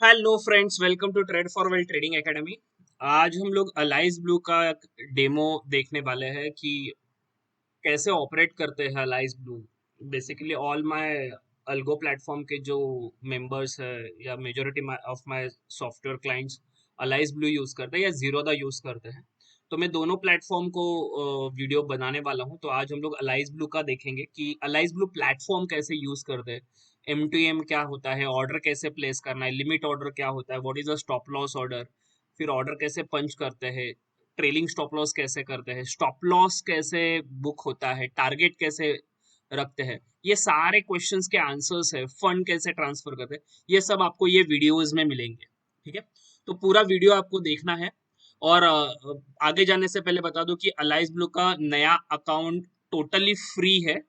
Hello friends, welcome to trade for well trading academy. आज हम लोग अलाइज ब्लू का डेमो देखने वाले हैं कि कैसे ऑपरेट करते हैं Alice Blue. Basically all my algo platform के जो मेंबर्स है या majority of my software clients Alice Blue use करते हैं या जीरोदा यूज करते हैं। तो मैं दोनों प्लेटफॉर्म को वीडियो बनाने वाला हूं। तो आज हम लोग अलाइज ब्लू का देखेंगे कि अलाइज ब्लू प्लेटफॉर्म कैसे यूज करते हैं, एम टू एम क्या होता है, ऑर्डर कैसे प्लेस करना है, लिमिट ऑर्डर क्या होता है, what is a stop loss order, फिर ऑर्डर कैसे पंच करते हैं, ट्रेलिंग स्टॉप लॉस कैसे करते हैं, स्टॉप लॉस कैसे बुक होता है, टारगेट कैसे रखते हैं, ये सारे क्वेश्चंस के आंसर्स है, फंड कैसे ट्रांसफर करते हैं, ये सब आपको ये वीडियोस में मिलेंगे। ठीक है, तो पूरा वीडियो आपको देखना है। और आगे जाने से पहले बता दूं कि अलाइज ब्लू का नया अकाउंट टोटली फ्री है।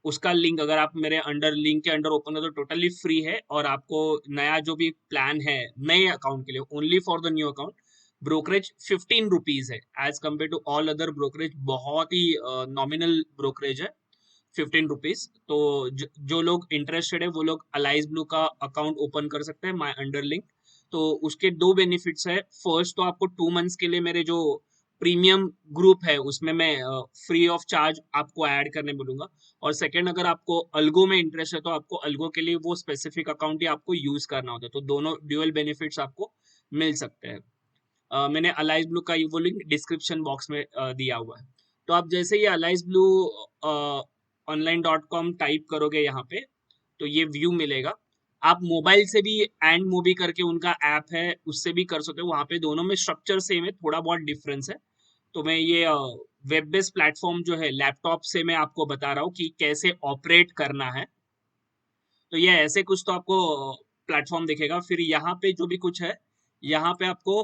उसका लिंक अगर आप मेरे अंडर लिंक के अंडर ओपन करो तो टोटली फ्री है। और आपको नया जो भी प्लान है नए अकाउंट के लिए, only for the new account, brokerage 15 rupees है as compare to all other brokerage. बहुत ही नॉमिनल ब्रोकरेज है, 15 रुपीज। तो जो लोग इंटरेस्टेड है वो लोग अलाइज ब्लू का अकाउंट ओपन कर सकते हैं माई अंडर लिंक। तो उसके दो बेनिफिट्स है। फर्स्ट तो आपको 2 मंथ्स के लिए मेरे जो प्रीमियम ग्रुप है उसमें मैं फ्री ऑफ चार्ज आपको ऐड करने बोलूंगा। और सेकंड, अगर आपको अल्गो में इंटरेस्ट है तो आपको अल्गो के लिए वो स्पेसिफिक अकाउंट ही आपको यूज करना होता है। तो दोनों ड्यूअल बेनिफिट्स आपको मिल सकते हैं। मैंने अलाइज ब्लू का वो लिंक डिस्क्रिप्शन बॉक्स में दिया हुआ है। तो आप जैसे ही अलाइज ब्लू online.com टाइप करोगे यहाँ पे तो ये व्यू मिलेगा। आप मोबाइल से भी एंड मूवी करके उनका ऐप है उससे भी कर सकते हो। वहां पे दोनों में स्ट्रक्चर सेम है, थोड़ा बहुत डिफरेंस है। तो मैं ये वेब बेस्ड प्लेटफॉर्म जो है लैपटॉप से मैं आपको बता रहा हूँ कि कैसे ऑपरेट करना है। तो ये ऐसे कुछ तो आपको प्लेटफॉर्म दिखेगा। फिर यहाँ पे जो भी कुछ है, यहाँ पे आपको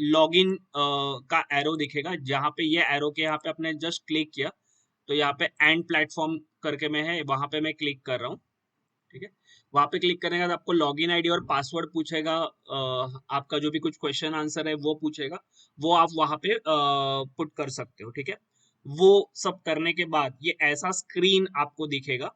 लॉग इन का एरो दिखेगा। जहाँ पे ये एरो के यहाँ पे आपने जस्ट क्लिक किया तो यहाँ पे एंड प्लेटफॉर्म करके में है, वहां पे मैं क्लिक कर रहा हूँ। ठीक है, वहां पे क्लिक करने के बाद आपको लॉगिन आईडी और पासवर्ड पूछेगा। आपका जो भी कुछ क्वेश्चन आंसर है वो पूछेगा, वो आप वहां पे पुट कर सकते हो। ठीक है, वो सब करने के बाद ये ऐसा स्क्रीन आपको दिखेगा।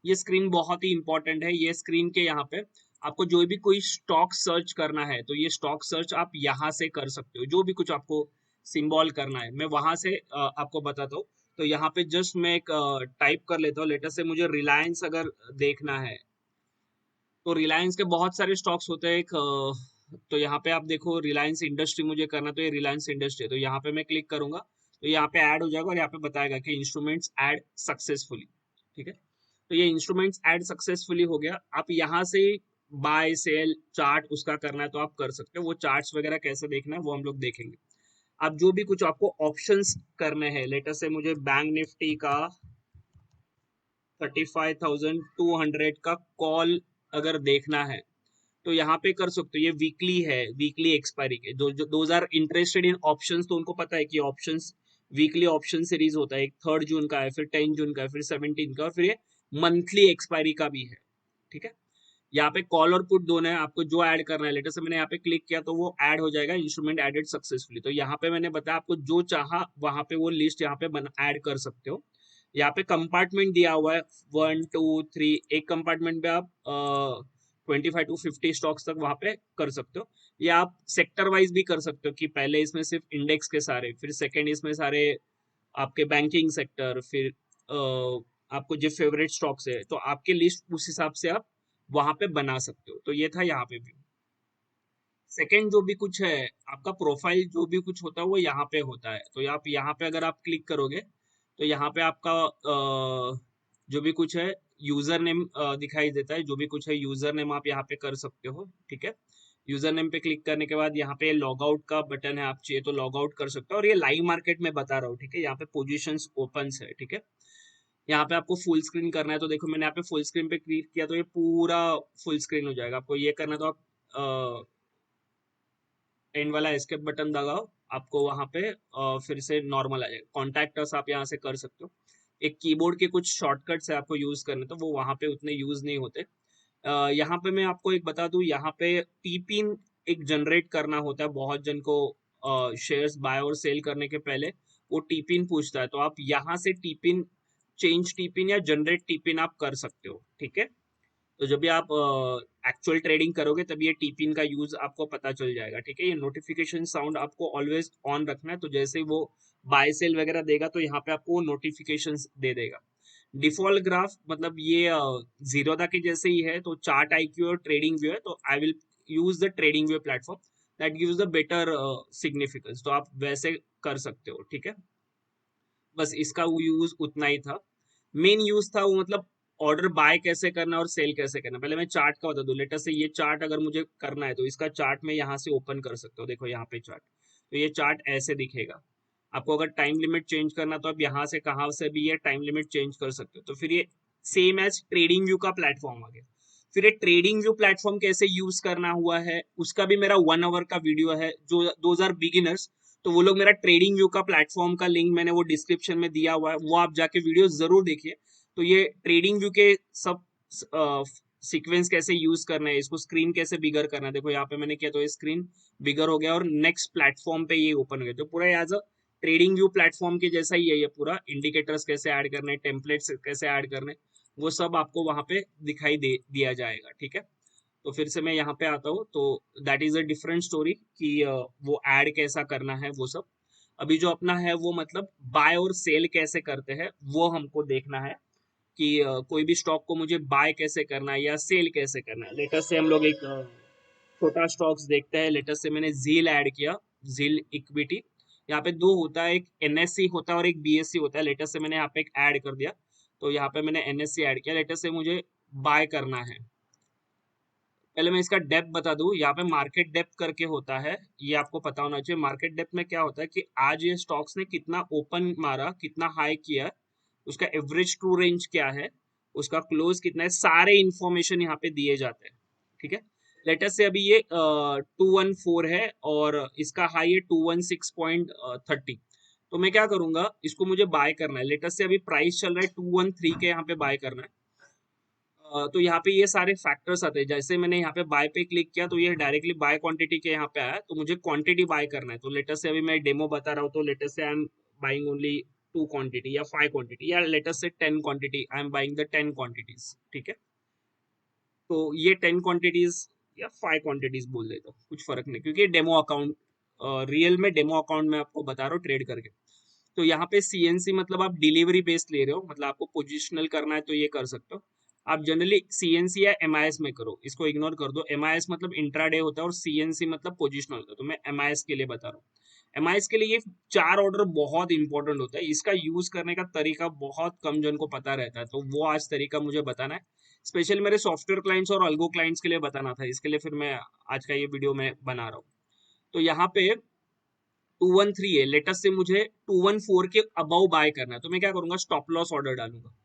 ये स्क्रीन बहुत ही इंपॉर्टेंट है। ये स्क्रीन के यहाँ पे आपको जो भी कोई स्टॉक सर्च करना है तो ये स्टॉक सर्च आप यहाँ से कर सकते हो। जो भी कुछ आपको सिंबल करना है मैं वहां से आपको बताता हूँ। तो यहाँ पे जस्ट मैं एक टाइप कर लेता हूँ। लेटर से मुझे रिलायंस अगर देखना है तो रिलायंस के बहुत सारे स्टॉक्स होते हैं। एक तो यहाँ पे आप देखो रिलायंस इंडस्ट्री मुझे करना, तो ये रिलायंस इंडस्ट्री है। तो यहाँ पे मैं क्लिक करूंगा तो यहाँ पे ऐड हो जाएगा और यहाँ पे बताएगा कि इंस्ट्रूमेंट्स ऐड सक्सेसफुली। ठीक है, तो ये इंस्ट्रूमेंट्स ऐड सक्सेसफुली हो गया। आप यहाँ से बाय सेल चार्ट उसका करना है तो आप कर सकते हो। वो चार्ट्स वगैरह कैसे देखना है वो हम लोग देखेंगे। आप जो भी कुछ आपको ऑप्शंस करने हैं, लेटर से मुझे बैंक निफ्टी का 35,200 का कॉल अगर देखना है तो यहाँ पे कर सकते हो। ये वीकली है, वीकली एक्सपायरी के जो those are interested in options तो उनको पता है कि ऑप्शंस वीकली ऑप्शन सीरीज होता है। एक 3 जून का है, फिर 10 जून का है, फिर 17 का, और फिर ये मंथली एक्सपायरी का भी है। ठीक है, यहाँ पे कॉल और पुट दोनों है। आपको जो ऐड करना है, लेटर से मैंने यहाँ पे क्लिक किया तो वो ऐड हो जाएगा, इंस्ट्रूमेंट एडेड सक्सेसफुली। तो यहाँ पे मैंने बताया आपको जो चाहा वहां पे वो लिस्ट यहाँ पे ऐड कर सकते हो। यहाँ पे कंपार्टमेंट दिया हुआ है 1 2 3। एक कंपार्टमेंट पे आप 25 to 50 स्टॉक्स तक वहां पे कर सकते हो। या आप सेक्टर वाइज भी कर सकते हो कि पहले इसमें सिर्फ इंडेक्स के सारे, फिर सेकंड इसमें सारे आपके बैंकिंग सेक्टर, फिर आपको जो फेवरेट स्टॉक्स है तो आपके लिस्ट उस हिसाब से आप वहां पे बना सकते हो। तो ये था यहाँ पे भी। सेकंड जो भी कुछ है, आपका प्रोफाइल जो भी कुछ होता है वो यहाँ पे होता है। तो आप यहाँ पे अगर आप क्लिक करोगे तो यहाँ पे आपका जो भी कुछ है यूजर नेम दिखाई देता है। जो भी कुछ है यूजर नेम आप यहाँ पे कर सकते हो। ठीक है, यूजर नेम पे क्लिक करने के बाद यहाँ पे लॉग आउट का बटन है, आप चाहिए तो लॉग आउट कर सकते हो। और ये लाइव मार्केट में बता रहा हूँ। ठीक है, यहाँ पे पोजिशंस ओपन है। ठीक है, यहाँ पे आपको फुल स्क्रीन करना है तो देखो मैंने यहाँ पे फुल स्क्रीन पे क्लिक किया तो ये पूरा फुल स्क्रीन हो जाएगा। आपको ये करना है तो आप एंड वाला एस्केप बटन दबाओ, आपको वहां पे फिर से नॉर्मल आ जाएगा। कॉन्टैक्ट अस आप यहाँ से कर सकते हो। एक कीबोर्ड के कुछ शॉर्टकट्स है आपको यूज करने, तो वो वहां पे उतने यूज नहीं होते। यहाँ पे मैं आपको एक बता दूं, यहाँ पे टीपिन एक जनरेट करना होता है। बहुत जन को शेयर्स बाय और सेल करने के पहले वो टीपिन पूछता है। तो आप यहाँ से टीपिन, चेंज टीपिन या जनरेट टीपिन आप कर सकते हो। ठीक है, तो जब भी आप एक्चुअल ट्रेडिंग करोगे तब ये टीपिन का यूज आपको पता चल जाएगा, ठीक है। ये नोटिफिकेशन साउंड आपको ऑलवेज ऑन रखना है, तो जैसे ही वो बाय सेल वगैरह देगा तो यहाँ पे आपको नोटिफिकेशन दे देगा। डिफॉल्ट ग्राफ मतलब ये जीरोदा के जैसे ही है, तो चार्ट आईक्यू और ट्रेडिंग व्यू है, तो I will use the trading view platform, that gives the better significance, तो आप वैसे कर सकते हो, ठीक है। बस इसका वो यूज उतना ही था। मेन यूज था वो मतलब ऑर्डर बाय कैसे करना और सेल कैसे करना। पहले मैं चार्ट का बता दूं, लेटेस्ट से ये चार्ट अगर मुझे करना है तो इसका चार्ट मैं यहाँ से ओपन कर सकता हूँ, देखो यहाँ पे चार्ट, तो ये चार्ट ऐसे दिखेगा। आपको अगर टाइम लिमिट चेंज करना तो आप यहाँ से कहाँ से भी ये टाइम लिमिट चेंज कर सकते हो। तो फिर ये सेम एज ट्रेडिंग व्यू का प्लेटफॉर्म आ गया। फिर ये ट्रेडिंग व्यू प्लेटफॉर्म कैसे यूज करना हुआ है उसका भी मेरा 1 आवर का वीडियो है, जो 2000 बिगिनर्स, तो वो लोग मेरा ट्रेडिंग व्यू का प्लेटफॉर्म का लिंक मैंने वो डिस्क्रिप्शन में दिया हुआ है, वो आप जाके वीडियो जरूर देखिए। तो ये ट्रेडिंग व्यू के सब सीक्वेंस कैसे यूज करना है, इसको स्क्रीन कैसे बिगर करना है, देखो यहाँ पे मैंने किया तो ये स्क्रीन बिगर हो गया और नेक्स्ट प्लेटफॉर्म पे ये ओपन हो गया। तो पूरा as a trading view platform के जैसा ही है ये पूरा। इंडिकेटर्स कैसे ऐड करने, टेम्पलेट्स कैसे ऐड करने, वो सब आपको वहां पे दिखाई दिया जाएगा, ठीक है। तो फिर से मैं यहाँ पे आता हूँ, तो that is a different story कि वो ऐड कैसा करना है वो सब। अभी जो अपना है वो मतलब बाय और सेल कैसे करते हैं वो हमको देखना है कि कोई भी स्टॉक को मुझे बाय कैसे करना है या सेल कैसे करना है। लेटेस्ट से हम लोग एक छोटा स्टॉक्स देखते हैं। लेटेस्ट से मैंने जील ऐड किया, जील इक्विटी। यहाँ पे दो होता है, एक एनएससी होता है और एक बीएससी होता है। लेटेस्ट से मैंने यहाँ पे एक ऐड कर दिया, तो यहाँ पे मैंने एनएससी ऐड किया। लेटेस्ट से मुझे बाय करना है। पहले मैं इसका डेप्थ बता दूं, यहाँ पे मार्केट डेप्थ करके होता है, ये आपको पता होना चाहिए। मार्केट डेप्थ में क्या होता है कि आज ये स्टॉक्स ने कितना ओपन मारा, कितना हाई किया, उसका एवरेज ट्रू रेंज क्या है, उसका क्लोज कितना है, सारे इंफॉर्मेशन यहाँ पे दिए जाते हैं, ठीक है। लेटेस्ट से अभी ये 214 है और इसका हाई है 216.30। तो मैं क्या करूंगा, इसको मुझे बाय करना है। लेटेस्ट से अभी प्राइस चल रहा है 213 के, यहाँ पे बाय करना है। तो यहाँ पे ये सारे फैक्टर्स आते हैं। जैसे मैंने यहाँ पे बाय पे क्लिक किया तो ये डायरेक्टली बाय क्वांटिटी के यहाँ पे आया, तो मुझे क्वांटिटी बाय करना है। तो लेटेस्ट से अभी मैं डेमो बता रहा हूँ, तो लेटेस्ट से I am buying only 2 quantity या 5 क्वांटिटी, या लेटेस्ट से 10 quantity, I am buying the 10 quantities, ठीक है। तो ये 10 क्वांटिटीज या 5 क्वांटिटीज बोल देता हूँ, कुछ फर्क नहीं, क्योंकि डेमो अकाउंट, रियल में डेमो अकाउंट में आपको बता रहा हूँ ट्रेड करके। तो यहाँ पे सीएनसी मतलब आप डिलीवरी बेस्ड ले रहे हो, मतलब आपको पोजिशनल करना है तो ये कर सकते हो। आप जनरली सीएनसी या एमआईएस में करो, इसको इग्नोर कर दो। एमआईएस मतलब इंट्राडे होता है और सीएनसी मतलब पोजिशनल होता है, तो मैं एमआईएस के लिए बता रहा हूँ। एमआईएस के लिए ये 4 ऑर्डर बहुत इंपॉर्टेंट होता है। इसका यूज करने का तरीका बहुत कम जन को पता रहता है, तो वो आज तरीका मुझे बताना है। स्पेशली मेरे सॉफ्टवेयर क्लाइंट्स और अल्गो क्लाइंट्स के लिए बताना था, इसके लिए फिर मैं आज का ये वीडियो में बना रहा हूँ। तो यहाँ पे 213 है, लेटेस्ट से मुझे 214 के अबाउ बाय करना है, तो मैं क्या करूंगा, स्टॉप लॉस ऑर्डर डालूंगा।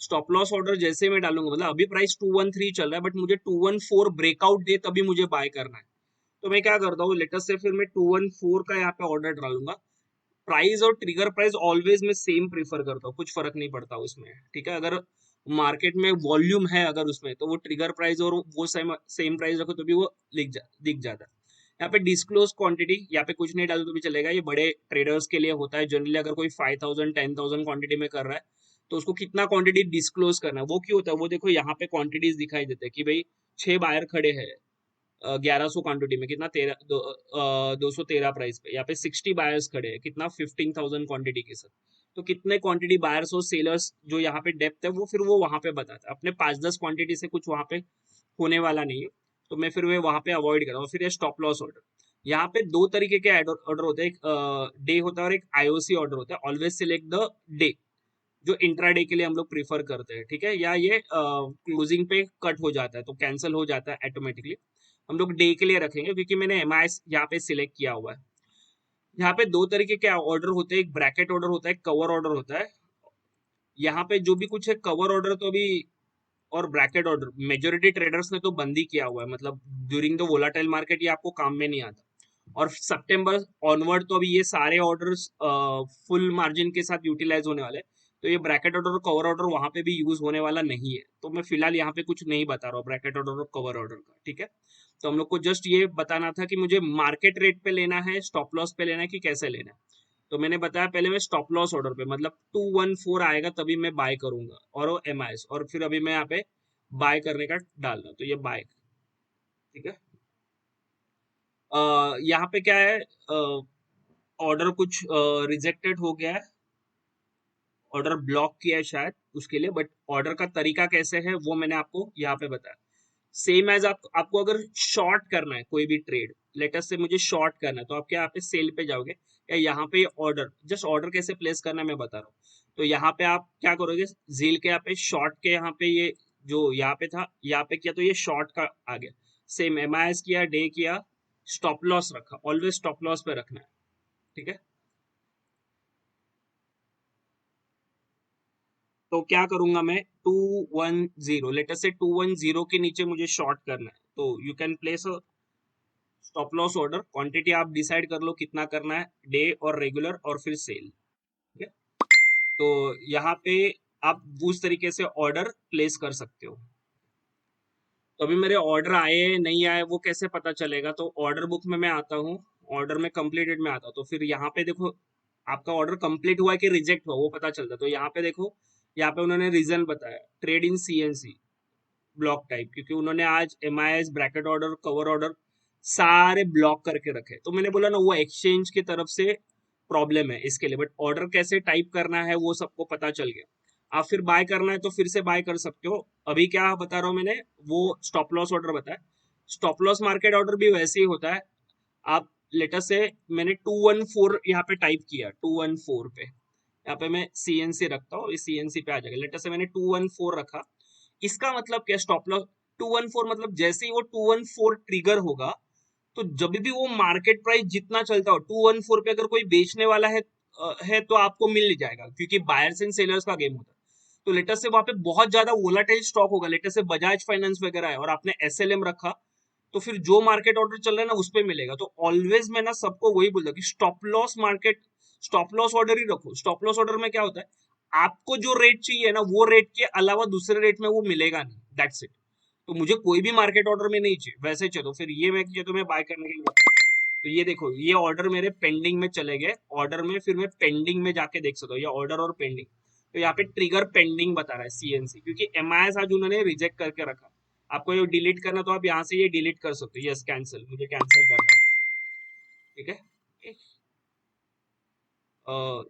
स्टॉप लॉस ऑर्डर जैसे मैं डालूंगा, मतलब अभी प्राइस 213 चल रहा है बट मुझे 214 ब्रेकआउट दे तभी मुझे बाय करना है। तो मैं क्या करता हूँ, लेटेस्ट से फिर मैं 214 का यहाँ पे ऑर्डर डालूंगा। प्राइस और ट्रिगर प्राइस ऑलवेज मैं सेम प्रीफर करता हूँ, कुछ फर्क नहीं पड़ता उसमें, ठीक है। अगर मार्केट में वॉल्यूम है अगर उसमें, तो वो ट्रिगर प्राइस और वो सेम सेम प्राइस रखो तो भी वो दिख जाता है। यहाँ पे डिस्क्लोज क्वांटिटी, यहाँ पे कुछ नहीं डालो तो भी चलेगा, ये बड़े ट्रेडर्स के लिए होता है। जनरली अगर कोई 5000 10,000 क्वांटिटी में कर रहा है तो उसको कितना क्वांटिटी डिस्क्लोज करना है। वो क्यों होता है, वो देखो यहाँ पे क्वांटिटीज दिखाई देते हैं कि भाई 6 बायर खड़े हैं 1100 क्वांटिटी में, कितना 213 प्राइस पे। यहाँ पे 60 बायर्स खड़े हैं, कितना 15,000 क्वांटिटी के साथ। तो कितने क्वांटिटी बायर्स और सेलर्स जो यहाँ पे डेप्थ है वो फिर वो वहां पे बताता है। अपने 5-10 क्वांटिटी से कुछ वहां पे होने वाला नहीं है, तो मैं फिर वे वहां पे अवॉइड कर रहा हूँ। फिर ये स्टॉप लॉस ऑर्डर, यहाँ पे दो तरीके के ऑर्डर होते हैं, एक डे होता है और एक आईओसी ऑर्डर होता है। ऑलवेज सिलेक्ट द डे, जो इंट्राडे के लिए हम लोग प्रीफर करते हैं, ठीक है। या ये क्लोजिंग पे कट हो जाता है तो कैंसिल हो जाता है ऑटोमेटिकली। हम लोग डे के लिए रखेंगे क्योंकि मैंने एमआईएस यहाँ पे सिलेक्ट किया हुआ है। यहाँ पे दो तरीके के ऑर्डर होते हैं, एक ब्रैकेट ऑर्डर होता है, एक कवर ऑर्डर होता है। यहाँ पे जो भी कुछ है कवर ऑर्डर तो अभी, और ब्रैकेट ऑर्डर मेजोरिटी ट्रेडर्स ने तो बंद ही किया हुआ है, मतलब ड्यूरिंग द वोलाटाइल मार्केट ये आपको काम में नहीं आता। और सितंबर ऑनवर्ड तो अभी ये सारे ऑर्डर्स फुल मार्जिन के साथ यूटिलाइज होने वाले हैं, तो ये ब्रैकेट ऑर्डर और कवर ऑर्डर वहां पे भी यूज होने वाला नहीं है। तो मैं फिलहाल यहाँ पे कुछ नहीं बता रहा हूँ ब्रैकेट ऑर्डर और कवर ऑर्डर का, ठीक है। तो हम लोग को जस्ट ये बताना था कि मुझे मार्केट रेट पे लेना है, स्टॉप लॉस पे लेना है, कि कैसे लेना है। तो मैंने बताया पहले मैं स्टॉप लॉस ऑर्डर पे, मतलब 214 आएगा तभी मैं बाय करूंगा और एमआईएस, और फिर अभी मैं यहाँ पे बाय करने का डालना, तो ये बाय, ठीक है। यहाँ पे क्या है, ऑर्डर कुछ रिजेक्टेड हो गया है, ऑर्डर ब्लॉक किया है शायद उसके लिए, बट ऑर्डर का तरीका कैसे है वो मैंने आपको यहाँ पे बताया। सेम एज आपको अगर शॉर्ट करना है कोई भी ट्रेड, लेटर से मुझे शॉर्ट करना है, तो आप क्या यहाँ पे सेल पे जाओगे या यहाँ पे ऑर्डर, जस्ट ऑर्डर कैसे प्लेस करना है मैं बता रहा हूँ। तो यहाँ पे आप क्या करोगे, जील के यहाँ पे शॉर्ट के यहाँ पे ये जो यहाँ पे था यहाँ पे किया तो ये शॉर्ट का आ गया। सेम एमआईएस किया, डे किया, स्टॉप लॉस रखा, ऑलवेज स्टॉप लॉस पे रखना है, ठीक है। तो क्या करूंगा मैं, 210, लेटर से 210 के नीचे मुझे शॉर्ट करना है, तो you can place stop loss order, quantity आप डिसाइड कर लो कितना करना है, डे और रेगुलर और फिर सेल, ठीक है। तो यहाँ पे आप उस तरीके से ऑर्डर प्लेस कर सकते हो। तो अभी मेरे ऑर्डर आए नहीं आए वो कैसे पता चलेगा, तो ऑर्डर बुक में मैं आता हूँ, ऑर्डर में कंप्लीटेड में आता हूँ, तो फिर यहाँ पे देखो आपका ऑर्डर कंप्लीट हुआ है कि रिजेक्ट हुआ वो पता चलता है। तो यहाँ पे देखो, यहाँ पे उन्होंने रीजन बताया, trade in CNC block type, क्योंकि उन्होंने आज MIS, bracket order, cover order सारे ब्लॉक करके रखे। तो मैंने बोला ना वो एक्सचेंज की तरफ से प्रॉब्लम है इसके लिए, बट ऑर्डर कैसे टाइप करना है वो सबको पता चल गया। आप फिर बाय करना है तो फिर से बाय कर सकते हो। अभी क्या बता रहा हूँ मैंने, वो स्टॉप लॉस ऑर्डर बताया। स्टॉप लॉस मार्केट ऑर्डर भी वैसे ही होता है। आप लेटर से मैंने 214 यहाँ पे टाइप किया, 214 पे, यहाँ पे मैं सीएनसी रखता हूँ, इस सीएनसी पे आ जाएगा। लेटर से मैंने 214 रखा, इसका मतलब क्या, स्टॉप लॉस 214 मतलब जैसे ही वो 214 ट्रिगर होगा, तो जब भी वो मार्केट प्राइस जितना चलता हो 214 पे अगर कोई बेचने वाला है तो आपको मिल जाएगा, क्योंकि बायर्स एंड सेलर्स का गेम होता है। तो लेटर से वहां पे बहुत ज्यादा वोलाटाइल स्टॉक होगा, लेटर से बजाज फाइनेंस वगैरह है और आपने एसएलएम रखा, तो फिर जो मार्केट ऑर्डर चल रहा है ना उस पे मिलेगा। तो ऑलवेज मैं ना सबको वही बोलता हूँ कि stop loss market, stop loss order ही रखो। स्टॉप लॉस ऑर्डर में क्या होता है, आपको जो रेट चाहिए ना वो रेट के अलावा दूसरे रेट में वो मिलेगा नहीं, दैट्स इट। तो मुझे कोई भी मार्केट ऑर्डर में नहीं चाहिए, वैसे चाहिए तो फिर ये मैं चाहिए तो मैं बाय करने के लिए रखता हूं। तो ये देखो ये ऑर्डर मेरे पेंडिंग में चले गए, ऑर्डर में फिर मैं पेंडिंग में जाके देख सकता हूँ, ये ऑर्डर और पेंडिंग। तो यहाँ पे ट्रिगर पेंडिंग बता रहा है सीएनसी, क्योंकि एमआईएस आज उन्होंने रिजेक्ट करके रखा। आपको ये डिलीट करना तो आप यहाँ से ये डिलीट कर सकते हो, यस कैंसिल, मुझे कैंसिल करना है, ठीक है।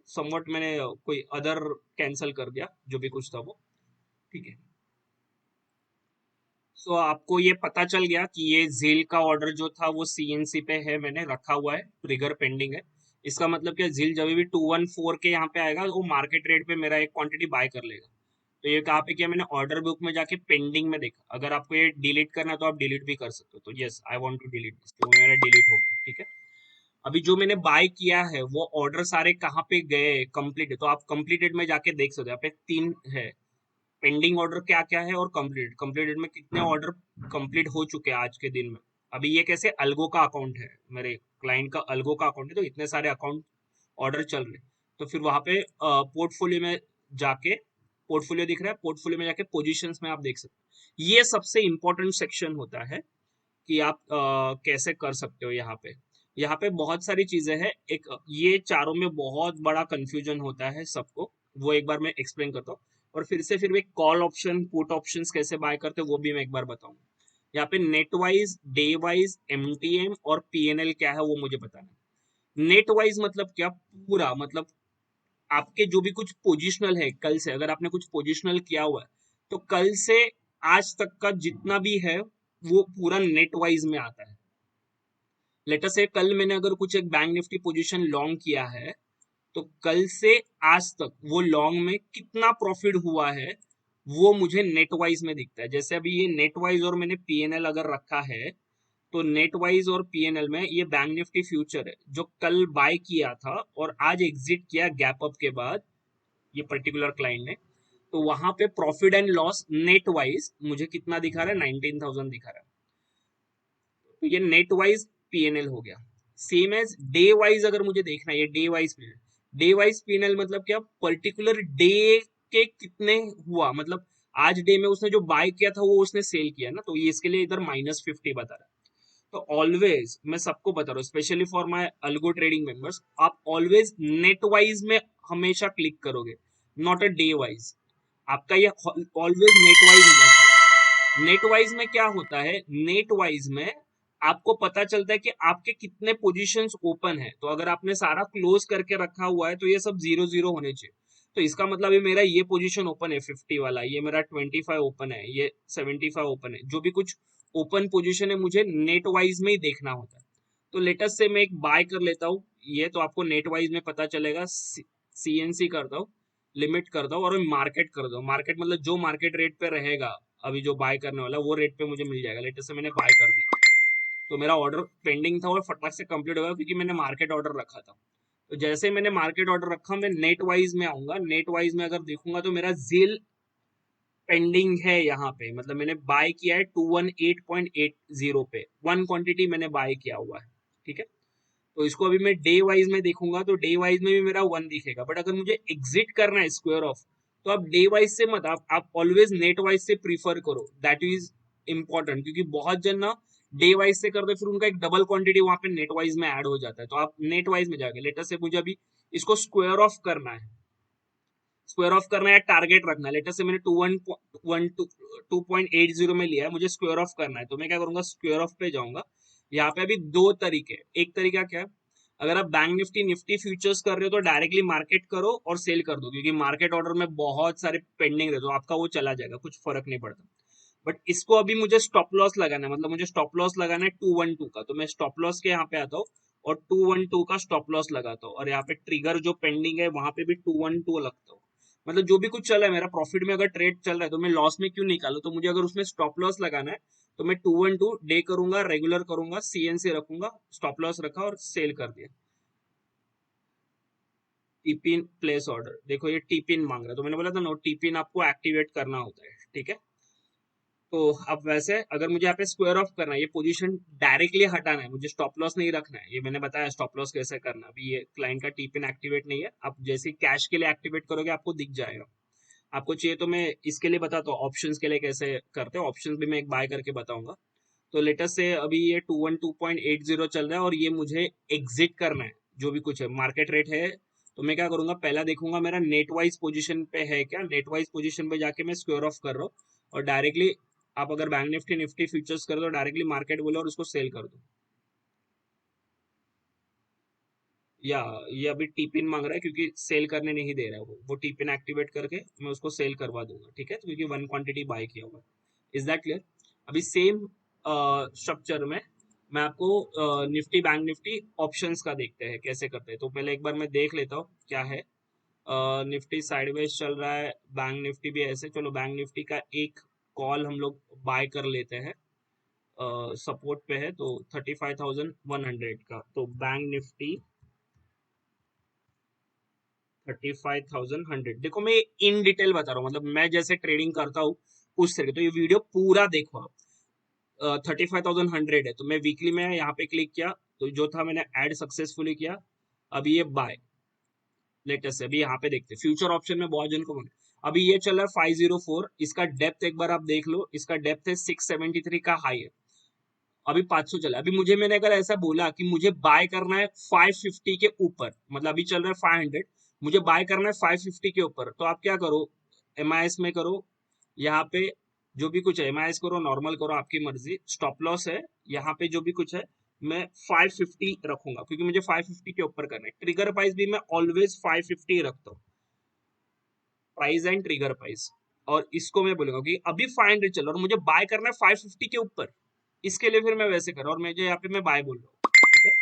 समवट मैंने कोई अदर कैंसिल कर दिया जो भी कुछ था वो, ठीक है। सो आपको ये पता चल गया कि ये जेल का ऑर्डर जो था वो सीएनसी पे है, मैंने रखा हुआ है, ट्रिगर पेंडिंग है। इसका मतलब क्या, जेल जब भी 214 के यहाँ पे आएगा वो मार्केट रेट पे मेरा एक क्वांटिटी बाय कर लेगा। तो ये कहाँ पे किया मैंने, ऑर्डर बुक में जाके पेंडिंग में देखा। अगर आपको ये डिलीट करना है तो आप डिलीट भी कर सकते हो, तो yes I want to delete, तो मेरा डिलीट हो गया, ठीक है। अभी जो मैंने बाय किया है वो ऑर्डर सारे कहाँ पे गए, कंप्लीट है, तो आप कंप्लीटेड में जाके देख सकते हो। यहाँ पे 3 है, पेंडिंग ऑर्डर क्या क्या है और कंप्लीट, कंप्लीटेड में कितने ऑर्डर कंप्लीट हो चुके हैं आज के दिन में। अभी ये कैसे अल्गो का अकाउंट है, मेरे क्लाइंट का अल्गो का अकाउंट है, तो इतने सारे अकाउंट ऑर्डर चल रहे हैं। तो फिर वहां पे पोर्टफोलियो में जाके, पोर्टफोलियो दिख रहा है, पोर्टफोलियो में जाके पोजीशंस में आप देख सकते हो। ये सबसे इंपॉर्टेंट सेक्शन होता है कि आप कैसे कर सकते हो। यहाँ पे बहुत सारी चीजें हैं, एक ये चारों में बहुत बड़ा कंफ्यूजन होता है सबको, वो एक बार मैं एक्सप्लेन करता हूँ। और फिर एक कॉल ऑप्शन, पुट ऑप्शंस कैसे बाय करते हैं वो भी मैं एक बार बताऊंगा। यहाँ पे net wise, day wise, MTM और पीएनएल क्या है वो मुझे बताना है। नेट वाइज मतलब क्या, पूरा मतलब आपके जो भी कुछ पोजिशनल है, कल से अगर आपने कुछ पोजिशनल किया हुआ है तो कल से आज तक का जितना भी है वो पूरा नेट वाइज में आता है। लेटर से कल मैंने अगर कुछ एक बैंक निफ्टी पोजीशन लॉन्ग किया है, तो कल से आज तक वो लॉन्ग में कितना प्रॉफिट हुआ है वो मुझे नेट वाइज में दिखता है। जैसे अभी ये नेट वाइज और मैंने पीएनएल अगर रखा है, तो नेट वाइज और पीएनएल में ये बैंक निफ्टी फ्यूचर है जो कल बाय किया था और आज एग्जिट किया गैप अप के बाद, ये पर्टिकुलर क्लाइंट ने। तो वहां पे profit and loss net wise मुझे कितना दिखा रहा है, 19,000 दिखा रहा है। तो ये नेट वाइज पीएनएल हो गया। सेम एज डे वाइज अगर मुझे देखना है, ये day wise PNL, day wise PNL मतलब क्या, पर्टिकुलर डे के कितने हुआ, मतलब आज डे में उसने जो बाय किया था वो उसने सेल किया ना, तो ये इसके लिए इधर -50 बता रहा है। तो ऑलवेज मैं सबको बता रहा हूँ, specially for my algo trading members, आप ऑलवेज नेट वाइज में हमेशा क्लिक करोगे, नॉट अ डे वाइज। आपका ये ऑलवेज नेट वाइज होना चाहिए। नेट वाइज में क्या होता है, नेट वाइज में आपको पता चलता है कि आपके कितने पोजीशंस ओपन है। तो अगर आपने सारा क्लोज करके रखा हुआ है तो ये सब 0-0 होने चाहिए। तो इसका मतलब है मेरा ये पोजीशन ओपन है 50 वाला, ये मेरा 25 ओपन है, ये 75 ओपन है। जो भी कुछ ओपन पोजीशन है मुझे नेट वाइज में ही देखना होता है। तो लेटेस्ट से मैं एक बाय कर लेता हूँ, ये तो आपको नेट वाइज में पता चलेगा। CNC करता हूँ, लिमिट करता हूँ और मार्केट कर दो। मार्केट मतलब जो मार्केट रेट पे रहेगा अभी जो बाय करने वाला वो रेट पे मुझे मिल जाएगा। लेटेस्ट से मैंने बाय कर दिया तो मेरा ऑर्डर पेंडिंग था और फटाक से कंप्लीट हो गया क्योंकि मैंने मार्केट ऑर्डर रखा था। तो जैसे मैंने मार्केट ऑर्डर रखा मैं नेट वाइज में आऊंगा। नेट वाइज में अगर देखूंगा तो मेरा जेल पेंडिंग है यहाँ पे, मतलब मैंने बाय किया है 218.80 पे, वन क्वांटिटी मैंने बाय किया हुआ है। ठीक है, तो इसको अभी मैं डे वाइज में देखूंगा तो डे वाइज में भी मेरा 1 दिखेगा। बट अगर मुझे एग्जिट करना है स्क्वायर ऑफ, तो आप डे वाइज से मत, आप ऑलवेज नेट वाइज से प्रीफर करो, दैट इज इंपॉर्टेंट। क्योंकि बहुत जन ना डे वाइज से करते फिर उनका एक डबल क्वांटिटी वहां पे नेट वाइज में ऐड हो जाता है। तो आप नेट वाइज में जाके लेटर से मुझे अभी इसको स्क्वायर ऑफ करना है, स्क्वायर ऑफ करना है या टारगेट रखना है। लेटर से मैंने 2.80 में लिया है, मुझे स्क्वायर ऑफ करना है। तो मैं क्या करूंगा, स्क्वायर ऑफ पे जाऊंगा। यहाँ पे अभी दो तरीके, एक तरीका क्या है, अगर आप बैंक निफ्टी निफ्टी फ्यूचर्स कर रहे हो तो डायरेक्टली मार्केट करो और सेल कर दो, क्योंकि मार्केट ऑर्डर में बहुत सारे पेंडिंग रहते तो आपका वो चला जाएगा, कुछ फर्क नहीं पड़ता। बट इसको अभी मुझे स्टॉप लॉस लगाना है, मतलब मुझे स्टॉप लॉस लगाना है 212 का। तो मैं स्टॉप लॉस के यहाँ पे आता हूँ और 212 का स्टॉप लॉस लगाता हूँ और यहाँ पे ट्रिगर जो पेंडिंग है वहां पे भी 212 लगता हूँ। मतलब जो भी कुछ चल रहा है मेरा प्रॉफिट में अगर ट्रेड चल रहा है तो मैं लॉस में क्यों निकालू। तो मुझे अगर उसमें स्टॉप लॉस लगाना है तो मैं 212 डे करूंगा, रेगुलर करूंगा, CNC रखूंगा, स्टॉप लॉस रखा और सेल कर दिया। टीपिन प्लेस ऑर्डर, देखो ये टीपिन मांग रहा है तो मैंने बोला था नो, टीपिन आपको एक्टिवेट करना होता है। ठीक है, तो अब वैसे अगर मुझे यहाँ पे स्क्वायर ऑफ करना है, ये पोजीशन डायरेक्टली हटाना है, मुझे स्टॉप लॉस नहीं रखना है, ये मैंने बताया स्टॉप लॉस कैसे करना। अभी ये क्लाइंट का टीपिन एक्टिवेट नहीं है, आप जैसे कैश के लिए एक्टिवेट करोगे आपको दिख जाएगा। आपको चाहिए तो मैं इसके लिए बताता हूँ ऑप्शंस के लिए कैसे करते हैं, ऑप्शंस भी मैं एक बाय करके बताऊंगा। तो लेटेस्ट से अभी ये 212.80 चल रहा है और ये मुझे एग्जिट करना है। जो भी कुछ है मार्केट रेट है, तो मैं क्या करूंगा, पहला देखूंगा मेरा नेट वाइज पोजीशन पे है क्या। नेट वाइज पोजीशन पे जाके मैं स्क्वायर ऑफ कर रहा हूँ और डायरेक्टली आप अगर बैंक निफ्टी निफ्टी फ्यूचर्स कर दो डायरेक्टली मार्केट बोलो और उसको सेल कर दो। या ये अभी टीपिन मांग रहा है क्योंकि सेल करने नहीं दे रहा है, वो टीपिन एक्टिवेट करके मैं उसको सेल करवा दूंगा। ठीक है, तो क्योंकि वन क्वांटिटी बाय किया हुआ है। Is that clear. अभी सेम स्ट्रक्चर में मैं आपको निफ्टी बैंक निफ्टी ऑप्शंस का देखते हैं कैसे करते हैं। तो पहले एक बार मैं देख लेता हूँ क्या है। निफ्टी साइडवेज चल रहा है, बैंक निफ्टी भी ऐसे। चलो बैंक निफ्टी का एक कॉल हम लोग बाय कर लेते हैं, सपोर्ट पे है तो 35,100 का। तो बैंक निफ्टी 35,100, देखो मैं इन डिटेल बता रहा हूँ, मतलब मैं जैसे ट्रेडिंग करता हूँ उस तरीके। तो ये वीडियो पूरा देखो आप। 35,100 है तो मैं वीकली में यहाँ पे क्लिक किया तो जो था मैंने ऐड सक्सेसफुली किया। अभी ये बाय लेटेस्ट है, अभी यहाँ पे देखते फ्यूचर ऑप्शन में बहुत जन को अभी ये चल रहा है 504। इसका डेप्थ एक बार आप देख लो, इसका डेप्थ है 673 का हाई है, अभी 500 चला। अभी मुझे मैंने अगर ऐसा बोला कि मुझे बाय करना है 550 के ऊपर, मतलब अभी चल रहा है 500, मुझे बाय करना है 550 के ऊपर, तो आप क्या करो, MIS में करो, यहाँ पे जो भी कुछ है MIS करो, नॉर्मल करो, आपकी मर्जी। स्टॉप लॉस है यहाँ पे जो भी कुछ है मैं 550 रखूंगा क्योंकि मुझे 550 के ऊपर करना है। ट्रिगर प्राइस भी मैं ऑलवेज 550 रखता हूँ, प्राइस एंड ट्रिगर प्राइस। और इसको मैं बोलूंगा कि अभी 500 चल रहा है और मुझे बाय करना है 550 के ऊपर, इसके लिए फिर मैं वैसे कर रहा हूँ और मुझे यहाँ पे मैं बाय बोल रहा हूँ। ठीक है,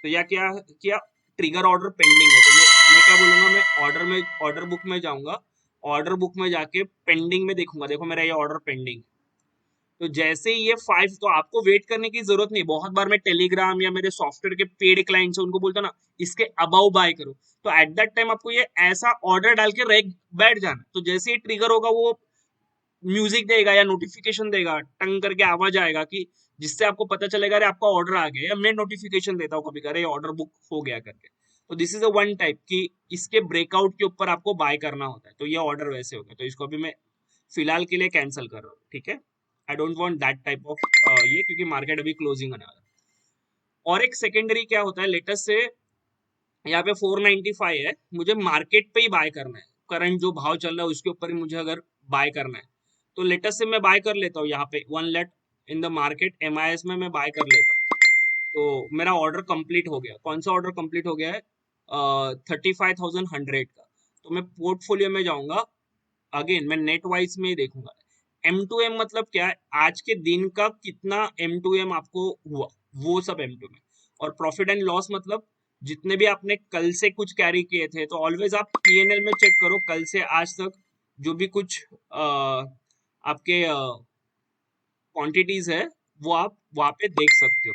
तो यह क्या किया, ट्रिगर ऑर्डर पेंडिंग है तो मैं क्या बोलूंगा, मैं ऑर्डर बुक में जाऊंगा, ऑर्डर बुक में जाके पेंडिंग में देखूंगा, देखो मेरा ये ऑर्डर पेंडिंग। तो जैसे ही ये 5, तो आपको वेट करने की जरूरत नहीं। बहुत बार मैं टेलीग्राम या मेरे सॉफ्टवेयर के पेड क्लाइंट्स है उनको बोलता हूँ ना इसके अबाउ बाय करो, तो एट दैट टाइम आपको ये ऐसा ऑर्डर डाल के बैठ जाना। तो जैसे ही ट्रिगर होगा वो म्यूजिक देगा या नोटिफिकेशन देगा, टंग करके आवाज आएगा कि जिससे आपको पता चलेगा अरे आपका ऑर्डर आ गया। या मैं नोटिफिकेशन देता हूँ कभी करे ऑर्डर बुक हो गया करके। तो this is a one type कि इसके ब्रेकआउट के ऊपर आपको बाय करना होता है। तो ये ऑर्डर वैसे हो गया, तो इसको अभी मैं फिलहाल के लिए कैंसिल कर रहा हूँ। ठीक है, I don't want that type of ये, क्योंकि मार्केट अभी क्लोजिंग होने वाला है। और एक सेकेंडरी क्या होता है, लेटेस्ट से यहाँ पे 495 है, मुझे मार्केट पे ही बाय करना है, करंट जो भाव चल रहा है उसके ऊपर ही मुझे अगर बाय करना है तो लेटेस्ट से मैं बाय कर लेता हूँ यहाँ पे 1 lakh in the market MIS में मैं बाय कर लेता हूँ। तो मेरा ऑर्डर कंप्लीट हो गया। कौन सा ऑर्डर कंप्लीट हो गया है? 35,100 का। तो मैं पोर्टफोलियो में जाऊंगा, अगेन मैं नेट वाइज में ही देखूंगा। M2M मतलब क्या है? आज के दिन का कितना M2M आपको हुआ, वो सब M2M। और प्रॉफिट एंड लॉस मतलब जितने भी आपने कल से कुछ कैरी किए थे, तो ऑलवेज आप P&L में चेक करो कल से आज तक जो भी कुछ आपके क्वांटिटीज है वो आप वहां पे देख सकते हो।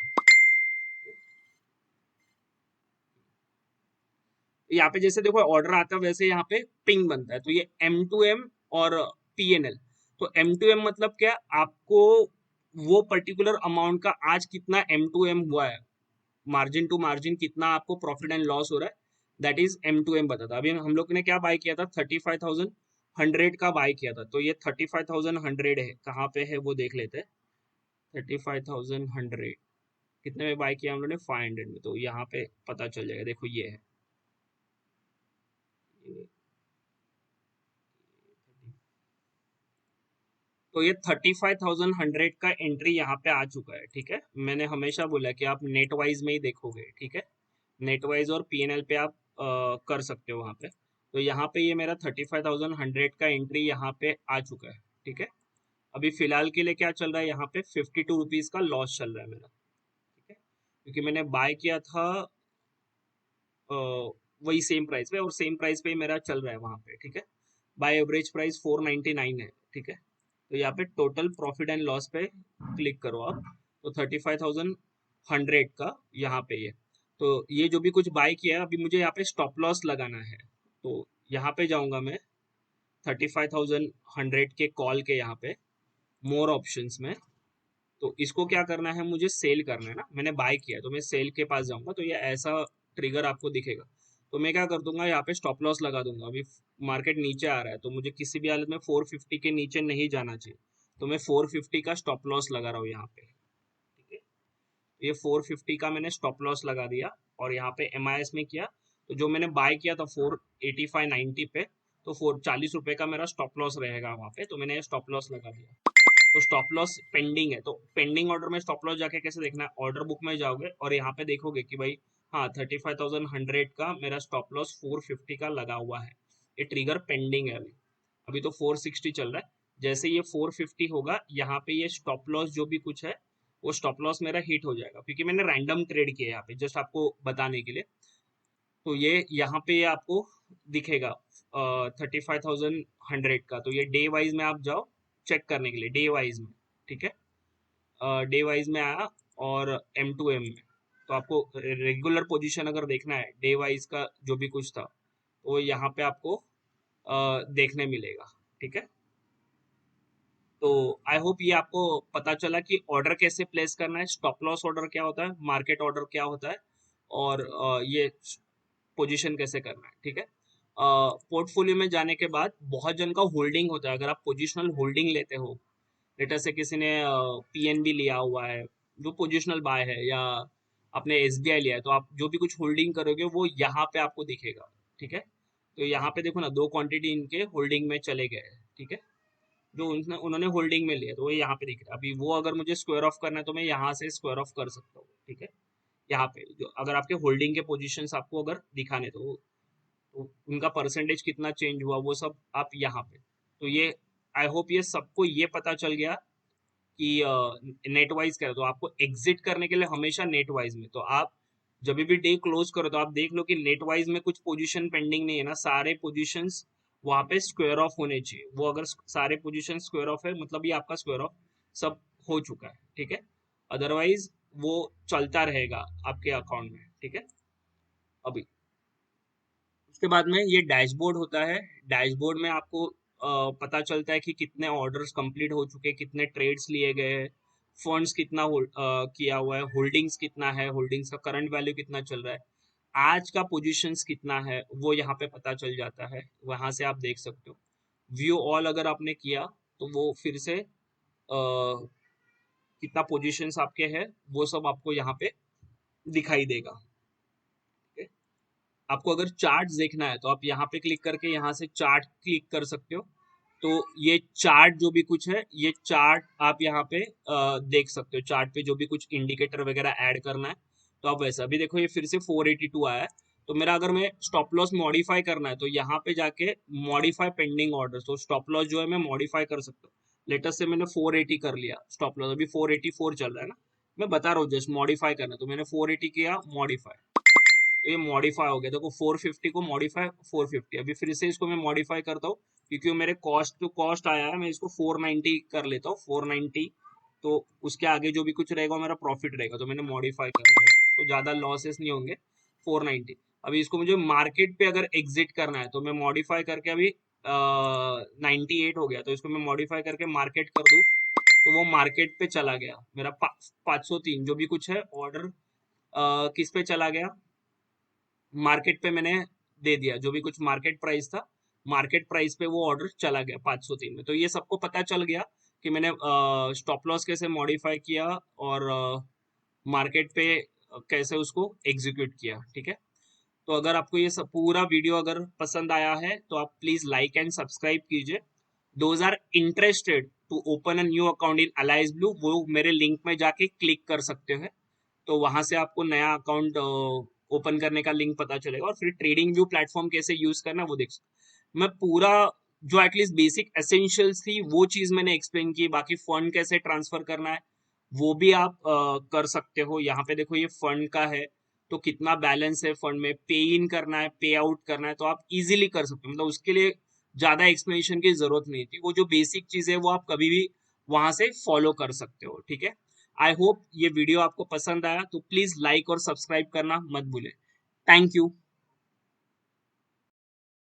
यहाँ पे जैसे देखो ऑर्डर आता है वैसे यहाँ पे पिंग बनता है, तो ये M2M और P&L। तो M2M मतलब क्या? आपको वो पर्टिकुलर अमाउंट का आज कितना M2M हुआ है, मार्जिन टू मार्जिन कितना आपको प्रॉफिट एंड लॉस हो रहा है, दैट इज M2M बताता। अभी हम लोग ने क्या बाय किया था? 35,100 का बाय किया था। तो ये 35,100 है, कहाँ पे है वो देख लेते हैं। 35,100 कितने में बाय किया हम लोग ने? 500 में। तो यहाँ पे पता चल जाएगा, देखो ये है। तो ये 35,100 का एंट्री यहाँ पे आ चुका है, ठीक है। मैंने हमेशा बोला कि आप नेट वाइज में ही देखोगे, ठीक है। नेट वाइज और P&L पे आप कर सकते हो वहाँ पे। तो यहाँ पे ये मेरा 35,100 का एंट्री यहाँ पे आ चुका है, ठीक है। अभी फिलहाल के लिए क्या चल रहा है यहाँ पे? 52 रुपीज का लॉस चल रहा है मेरा, ठीक है। क्योंकि मैंने बाय किया था अ, वही सेम प्राइस पे, और सेम प्राइस पे ही मेरा चल रहा है वहाँ पे, ठीक है। बाय एवरेज प्राइस 499 है, ठीक है। तो यहाँ पे टोटल प्रॉफिट एंड लॉस पे क्लिक करो आप, तो 35,100 का यहाँ पे ये। तो ये जो भी कुछ बाय किया है, अभी मुझे यहाँ पे स्टॉप लॉस लगाना है। तो यहाँ पे जाऊंगा मैं 35,100 के कॉल के यहाँ पे मोर ऑप्शंस में। तो इसको क्या करना है? मुझे सेल करना है ना, मैंने बाय किया है, तो मैं सेल के पास जाऊंगा, तो ये ऐसा ट्रिगर आपको दिखेगा। तो मैं क्या कर दूंगा? यहाँ पे स्टॉप लॉस लगा दूंगा। अभी मार्केट नीचे आ रहा है, तो मुझे किसी भी हालत में 450 के नीचे नहीं जाना चाहिए, तो मैं 450 का स्टॉप लॉस लगा रहा हूँ यहाँ पे, ठीक है। ये 450 का मैंने स्टॉप लॉस लगा दिया, और यहाँ पे MIS में किया। तो जो मैंने बाय किया था 485.90 पे, तो 40 रुपए का मेरा स्टॉप लॉस रहेगा वहाँ पे, तो मैंने स्टॉप लॉस लगा दिया। तो स्टॉप लॉस पेंडिंग है, तो पेंडिंग ऑर्डर में स्टॉप लॉस जाके कैसे देखना है? ऑर्डर बुक में जाओगे और यहाँ पे देखोगे कि भाई हाँ 35,100 का मेरा स्टॉप लॉस 450 का लगा हुआ है, ये ट्रिगर पेंडिंग है। अभी अभी तो 460 चल रहा है। जैसे ये 450 होगा, यहाँ पे ये स्टॉप लॉस जो भी कुछ है वो स्टॉप लॉस मेरा हिट हो जाएगा, क्योंकि मैंने रैंडम ट्रेड किया है यहाँ पे जस्ट आपको बताने के लिए। तो ये यहाँ पे ये आपको दिखेगा 35,100 का। तो ये डे वाइज में आप जाओ चेक करने के लिए, डे वाइज में, ठीक है। डे वाइज में आया, और M2M में। तो आपको रेगुलर पोजीशन अगर देखना है डे वाइज का जो भी कुछ था, वो यहाँ पे आपको देखने मिलेगा, ठीक है। तो आई होप ये आपको पता चला कि ऑर्डर कैसे प्लेस करना है, स्टॉप लॉस ऑर्डर क्या होता है, मार्केट ऑर्डर क्या होता है, और ये पोजीशन कैसे करना है, ठीक है। पोर्टफोलियो में जाने के बाद बहुत जन का होल्डिंग होता है। अगर आप पोजिशनल होल्डिंग लेते हो, लेटर से किसी ने PNB लिया हुआ है जो पोजिशनल बाय है, या आपने SBI लिया है, तो आप जो भी कुछ होल्डिंग करोगे वो यहाँ पे आपको दिखेगा, ठीक है। तो यहाँ पे देखो ना, दो क्वांटिटी इनके होल्डिंग में चले गए हैं, ठीक है। जो उन्होंने होल्डिंग में लिया तो वो यहाँ पे दिख रहा है। अभी वो अगर मुझे स्क्वायर ऑफ करना है तो मैं यहाँ से स्क्वायर ऑफ कर सकता हूँ, ठीक है। यहाँ पे जो अगर आपके होल्डिंग के पोजीशंस आपको अगर दिखाने, तो उनका परसेंटेज कितना चेंज हुआ वो सब आप यहाँ पे। तो ये आई होप ये सबको ये पता चल गया कि नेट वाइज क्या है। तो आपको एग्जिट करने के लिए हमेशा नेट वाइज में, तो आप जब भी डे क्लोज करो तो आप देख लो कि नेट वाइज में कुछ पोजीशन पेंडिंग नहीं है ना, सारे पोजीशंस वहां पे स्क्वायर ऑफ होने चाहिए। वो अगर सारे पोजीशन स्क्वायर ऑफ है, मतलब ये आपका स्क्वायर ऑफ सब हो चुका है, ठीक है। अदरवाइज वो चलता रहेगा आपके अकाउंट में, ठीक है। अभी उसके बाद में ये डैशबोर्ड होता है। डैशबोर्ड में आपको पता चलता है कि कितने ऑर्डर्स कंप्लीट हो चुके, कितने ट्रेड्स लिए गए, फंड्स कितना किया हुआ है, होल्डिंग्स कितना है, होल्डिंग्स का करंट वैल्यू कितना चल रहा है, आज का पोजीशंस कितना है, वो यहाँ पे पता चल जाता है। वहां से आप देख सकते हो। व्यू ऑल अगर आपने किया तो वो फिर से कितना पोजीशंस आपके हैं वो सब आपको यहाँ पे दिखाई देगा, ठीक है? आपको अगर चार्ट देखना है तो आप यहाँ पे क्लिक करके यहाँ से चार्ट क्लिक कर सकते हो। तो ये चार्ट जो भी कुछ है, ये चार्ट आप यहाँ पे देख सकते हो। चार्ट पे जो भी कुछ इंडिकेटर वगैरह ऐड करना है तो आप वैसा। अभी देखो ये फिर से 482 आया है, तो मेरा अगर मैं स्टॉप लॉस मॉडिफाई करना है तो यहाँ पे जाके मॉडिफाई पेंडिंग ऑर्डर, तो स्टॉप लॉस जो है मैं मॉडिफाई कर सकता हूँ। लेटेस्ट से मैंने 480 कर लिया स्टॉप लॉस, अभी 484 चल रहा है ना, मैं बता रहा हूँ जस्ट मॉडिफाई करना है, तो मैंने 480 किया मॉडिफाई, तो ये मॉडिफाई हो गया। देखो 450 को मॉडिफाई 450, अभी फिर से इसको मैं मॉडिफाई करता हूँ क्योंकि वो मेरे कॉस्ट टू कॉस्ट आया है, मैं इसको 490 कर लेता हूँ 490, तो उसके आगे जो भी कुछ रहेगा वो मेरा प्रॉफिट रहेगा, तो मैंने मॉडिफाई कर लिया इसको, तो ज़्यादा लॉसेस नहीं होंगे 490। अभी इसको मुझे मार्केट पे अगर एग्जिट करना है तो मैं मॉडिफाई करके अभी 98 हो गया, तो इसको मैं मॉडिफाई करके मार्केट कर दूँ तो वो मार्केट पे चला गया मेरा 503 जो भी कुछ है ऑर्डर किस पे चला गया, मार्केट पे मैंने दे दिया जो भी कुछ मार्केट प्राइस था, मार्केट प्राइस पे वो ऑर्डर चला गया 503 में। तो ये सबको पता चल गया कि मैंने स्टॉप लॉस कैसे मॉडिफाई किया और मार्केट पे कैसे उसको एग्जीक्यूट किया, ठीक है। तो अगर आपको ये सब पूरा वीडियो अगर पसंद आया है तो आप प्लीज लाइक एंड सब्सक्राइब कीजिए। Those are interested to open a new account in Alice Blue, वो मेरे लिंक में जाके क्लिक कर सकते हैं, तो वहां से आपको नया अकाउंट ओपन करने का लिंक पता चलेगा, और फिर ट्रेडिंग व्यू प्लेटफॉर्म कैसे यूज करना वो देख सकते। मैं पूरा जो एटलीस्ट बेसिक एसेंशियल्स थी वो चीज मैंने एक्सप्लेन की, बाकी फंड कैसे ट्रांसफर करना है वो भी आप कर सकते हो। यहाँ पे देखो ये फंड का है, तो कितना बैलेंस है फंड में, पे इन करना है पे आउट करना है, तो आप इजीली कर सकते हो, मतलब उसके लिए ज्यादा एक्सप्लेनेशन की जरूरत नहीं थी। वो जो बेसिक चीज है वो आप कभी भी वहां से फॉलो कर सकते हो, ठीक है। आई होप ये वीडियो आपको पसंद आया, तो प्लीज लाइक और सब्सक्राइब करना मत भूलें। Thank you.